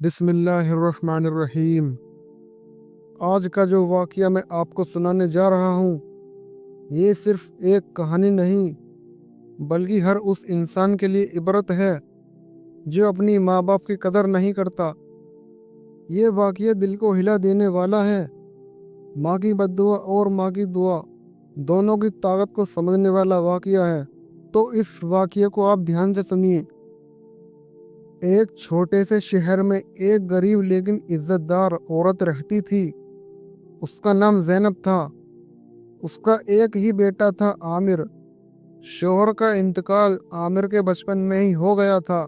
बिस्मिल्लाहिर्रहमानिर्रहीम। आज का जो वाक़या मैं आपको सुनाने जा रहा हूँ, ये सिर्फ़ एक कहानी नहीं, बल्कि हर उस इंसान के लिए इबरत है, जो अपनी माँ बाप की कदर नहीं करता। ये वाक़या दिल को हिला देने वाला है। माँ की बद्दुआ और माँ की दुआ, दोनों की ताकत को समझने वाला वाक़या है। तो इस वाक़ये को आप ध्यान से सुनिए। एक छोटे से शहर में एक गरीब लेकिन इज्जतदार औरत रहती थी। उसका नाम ज़ैनब था। उसका एक ही बेटा था, आमिर। शौहर का इंतकाल आमिर के बचपन में ही हो गया था।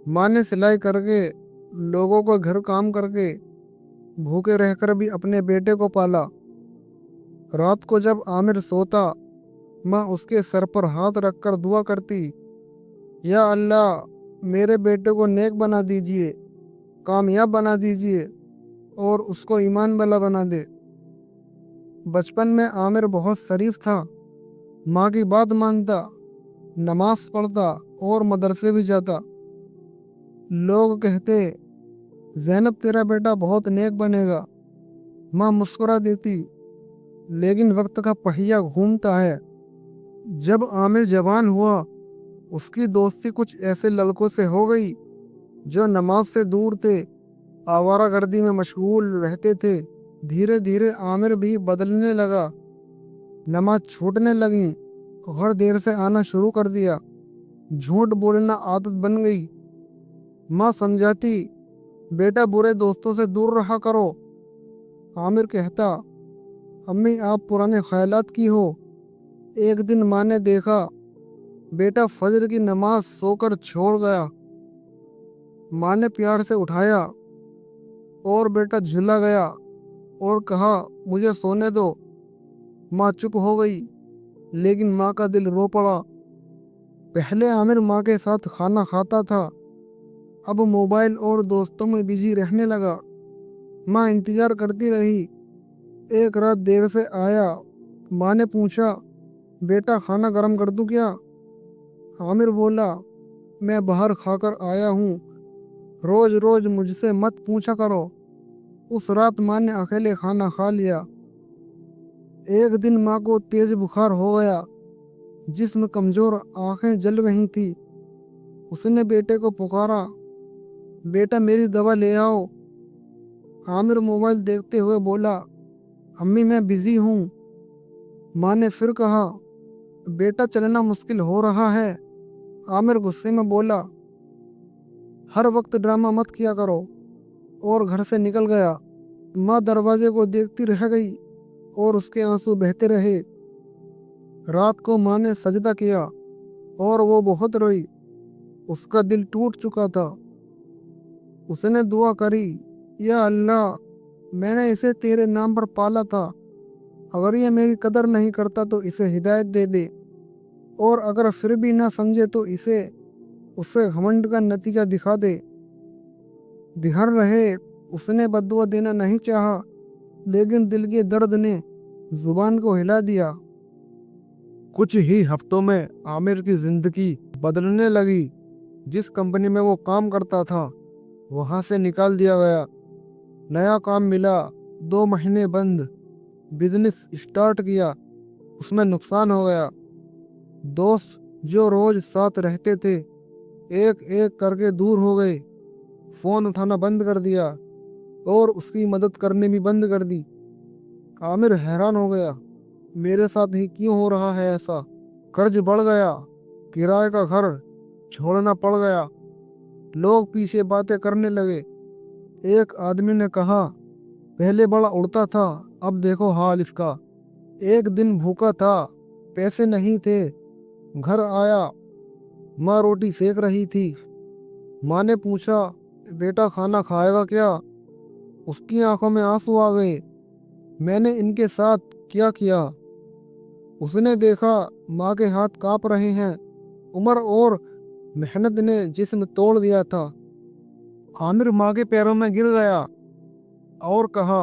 माँ ने सिलाई करके, लोगों को घर काम करके, भूखे रहकर भी अपने बेटे को पाला। रात को जब आमिर सोता, माँ उसके सर पर हाथ रखकर दुआ करती, या अल्लाह, मेरे बेटे को नेक बना दीजिए, कामयाब बना दीजिए और उसको ईमान वाला बना दे। बचपन में आमिर बहुत शरीफ था, माँ की बात मानता, नमाज पढ़ता और मदरसे भी जाता। लोग कहते, ज़ैनब तेरा बेटा बहुत नेक बनेगा। माँ मुस्कुरा देती, लेकिन वक्त का पहिया घूमता है। जब आमिर जवान हुआ, उसकी दोस्ती कुछ ऐसे लड़कों से हो गई जो नमाज से दूर थे, आवारागर्दी में मशगूल रहते थे। धीरे धीरे आमिर भी बदलने लगा। नमाज छूटने लगी, घर देर से आना शुरू कर दिया, झूठ बोलना आदत बन गई। माँ समझाती, बेटा बुरे दोस्तों से दूर रहा करो। आमिर कहता, अम्मी आप पुराने ख्यालात की हो। एक दिन माँ ने देखा, बेटा फजर की नमाज सोकर छोड़ गया। माँ ने प्यार से उठाया और बेटा झुला गया और कहा, मुझे सोने दो। माँ चुप हो गई, लेकिन माँ का दिल रो पड़ा। पहले आमिर माँ के साथ खाना खाता था, अब मोबाइल और दोस्तों में बिजी रहने लगा। माँ इंतजार करती रही। एक रात देर से आया। माँ ने पूछा, बेटा खाना गरम कर दूं क्या? आमिर बोला, मैं बाहर खाकर आया हूँ, रोज रोज मुझसे मत पूछा करो। उस रात माँ ने अकेले खाना खा लिया। एक दिन माँ को तेज बुखार हो गया, जिस्म कमजोर, आंखें जल रही थी। उसने बेटे को पुकारा, बेटा मेरी दवा ले आओ। आमिर मोबाइल देखते हुए बोला, अम्मी मैं बिजी हूँ। माँ ने फिर कहा, बेटा चलना मुश्किल हो रहा है। आमिर गुस्से में बोला, हर वक्त ड्रामा मत किया करो, और घर से निकल गया। माँ दरवाजे को देखती रह गई और उसके आंसू बहते रहे। रात को माँ ने सजदा किया और वो बहुत रोई। उसका दिल टूट चुका था। उसने दुआ करी, या अल्लाह, मैंने इसे तेरे नाम पर पाला था। अगर ये मेरी कदर नहीं करता तो इसे हिदायत दे दे, और अगर फिर भी ना समझे तो उससे घमंड का नतीजा दिखा दे। ध्यान रहे, उसने बद्दुआ देना नहीं चाहा, लेकिन दिल के दर्द ने जुबान को हिला दिया। कुछ ही हफ्तों में आमिर की जिंदगी बदलने लगी। जिस कंपनी में वो काम करता था, वहां से निकाल दिया गया। नया काम मिला, 2 महीने बंद। बिजनेस स्टार्ट किया, उसमें नुकसान हो गया। दोस्त जो रोज साथ रहते थे, एक एक करके दूर हो गए। फोन उठाना बंद कर दिया और उसकी मदद करनी भी बंद कर दी। आमिर हैरान हो गया, मेरे साथ ही क्यों हो रहा है ऐसा? कर्ज बढ़ गया, किराए का घर छोड़ना पड़ गया। लोग पीछे बातें करने लगे। एक आदमी ने कहा, पहले बड़ा उड़ता था, अब देखो हाल इसका। एक दिन भूखा था, पैसे नहीं थे। घर आया, माँ रोटी सेक रही थी। माँ ने पूछा, बेटा खाना खाएगा क्या? उसकी आंखों में आंसू आ गए। मैंने इनके साथ क्या किया? उसने देखा, माँ के हाथ कांप रहे हैं। उम्र और मेहनत ने जिस्म तोड़ दिया था। आमिर माँ के पैरों में गिर गया और कहा,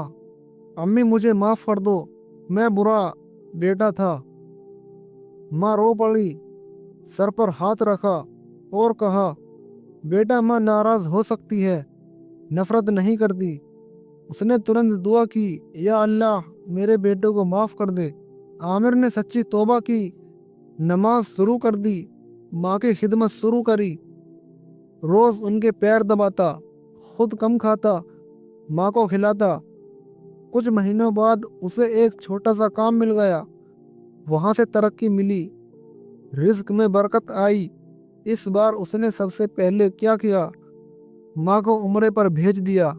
अम्मी मुझे माफ कर दो, मैं बुरा बेटा था। माँ रो पड़ी, सर पर हाथ रखा और कहा, बेटा माँ नाराज हो सकती है, نفرت نہیں کرتی۔ اس نے ترنت دعا کی، یا اللہ میرے بیٹے کو معاف کر دے۔ عامر نے سچی توبہ کی، نماز شروع کر دی، ماں کی خدمت شروع کری، روز ان کے پیر دباتا، خود کم کھاتا، ماں کو کھلاتا۔ کچھ مہینوں بعد اسے ایک چھوٹا سا کام مل گیا، وہاں سے ترقی ملی، رزق میں برکت آئی۔ اس بار اس نے سب سے پہلے کیا کیا؟ ماں کو عمرے پر بھیج دیا۔